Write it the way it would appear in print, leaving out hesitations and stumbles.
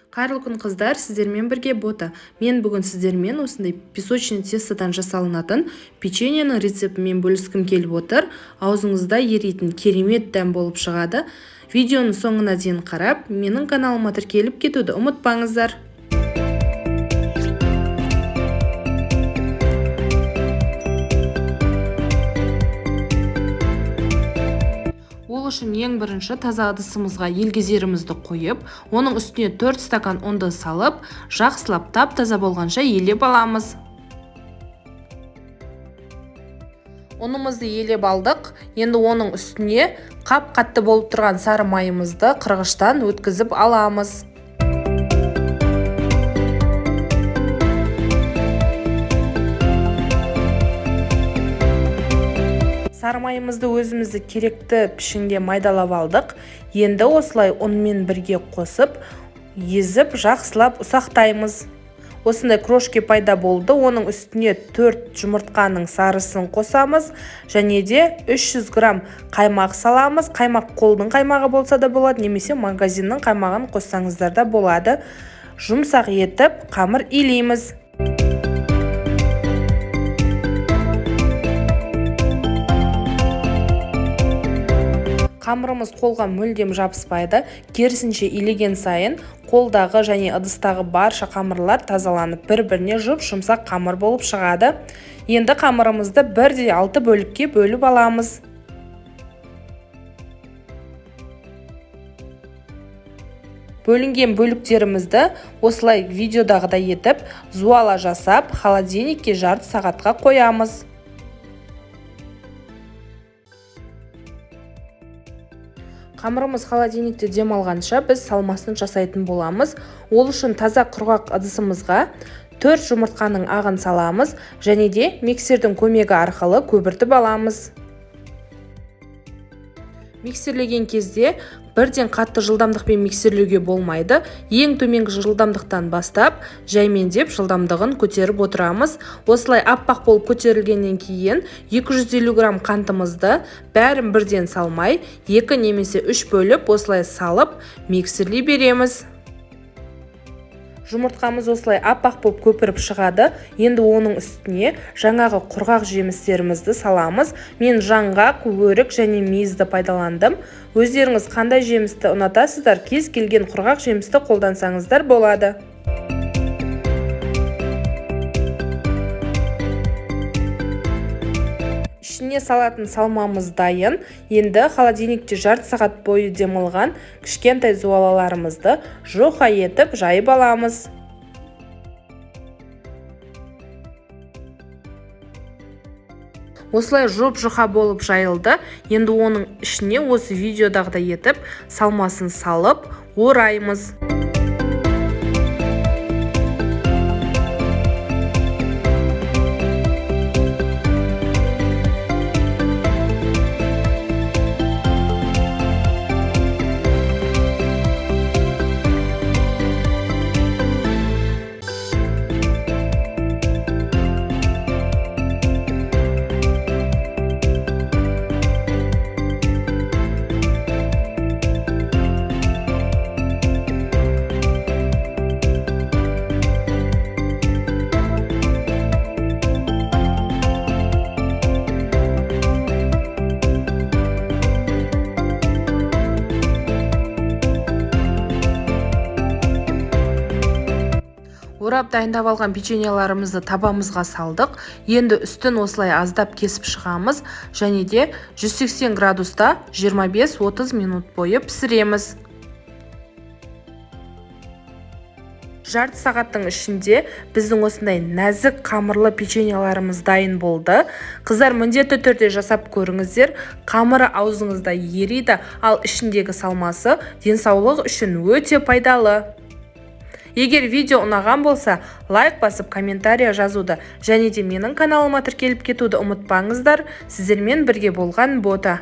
Қайырлы күн қыздар, сіздермен бірге Бота. Мен бүгін сіздермен осындай песочный тестадан жасалынатын печеньенің рецептімен бөліскім келіп отыр. Аузыңызда еритін керемет дәм болып шығады. Видеоның соңына дейін қарап, менің каналыма тіркеліп кетуді ұмытпаңыздар. Ол үшін ең бірінші таза ыдысымызға елгезерімізді қойып, оның үстіне 4 стакан ұнды салып, жақсылап тап-таза болғанша елеп аламыз. Ұнымызды елеп алдық. Енді оның үстіне қап-қатты болып тұрған сары майымызды қырғыштан өткізіп аламыз. Сары майымызды өзімізді керекті пішінге майдалап алдық. Енді осылай ұнмен бірге қосып, езіп, жақсылап ұсақтаймыз. Осындай крошки пайда болды. Оның үстіне 4 жұмыртқаның сарысын қосамыз. Және де 300 грамм қаймақ саламыз. Қаймақ қолдың қаймағы болса да болады, немесе магазиннің қаймағын қоссаңыздар да болады. Жұмсақ етіп, қамыр илейміз. Қамырымыз қолға мүлдем жабыспайды. Керісінше илеген сайын қолдағы және ыдыстағы барша қамырлар тазаланып, бір-біріне жұмсақ қамыр болып шығады. Енді қамырымызды 1/6 бөлікке бөліп аламыз. Бөлінген бөліктерімізді осылай видеодағыдай етіп, зуала жасап, холодильникке жарты сағатқа қоямыз. Қамырымыз холодильникте демалғанша біз салмасын жасайтын боламыз. Ол үшін таза құрғақ ыдысымызға 4 жұмыртқаның ағын саламыз және де миксердің көмегі арқылы көбіртіп аламыз. Миксерлеген кезде бірден қатты жылдамдықпен миксерлеуге болмайды. Ең төменгі жылдамдықтан бастап, жаймендеп жылдамдығын көтеріп отырамыз. Осылай аппақ болып көтерілгеннен кейін 250 грамм қантымызды бәрін бірден салмай, 2 немесе 3 бөліп осылай салып, миксерлей береміз. Жұмыртқамыз осылай аппақ болып көпіріп шығады. Енді оның үстіне жаңағы құрғақ жемістерімізді саламыз. Мен жаңғақ, өрік және мейізді пайдаландым. Өздеріңіз қандай жемісті ұнатасыздар, кез келген құрғақ жемісті қолдансаңыздар болады. Ішіне салатын салмамыз дайын. Енді холодильникте жарты сағат бойы демалған кішкентай зуалаларымызды жоқа етіп жайып аламыз. Осылай жұп-жұқа болып жайылды. Енді оның ішіне осы видеодағыдай етіп салмасын салып ораймыз. Орап дайындап алған печеньеларымызды табамызға салдық. Енді үстін осылай аздап кесіп шығамыз және де 180 градуста 25-30 минут бойы пісіреміз. Жарты сағаттың ішінде біздің осындай нәзік қамырлы печеньеларымыз дайын болды. Қыздар, міндетті түрде жасап көріңіздер. Қамыры аузыңызда ериді, ал ішіндегі салмасы денсаулық үшін өте пайдалы. Егер видео ұнаған болса, лайк басып комментария жазуды және де менің каналыма тіркеліп кетуді ұмытпаңыздар. Сіздермен бірге болған Бота.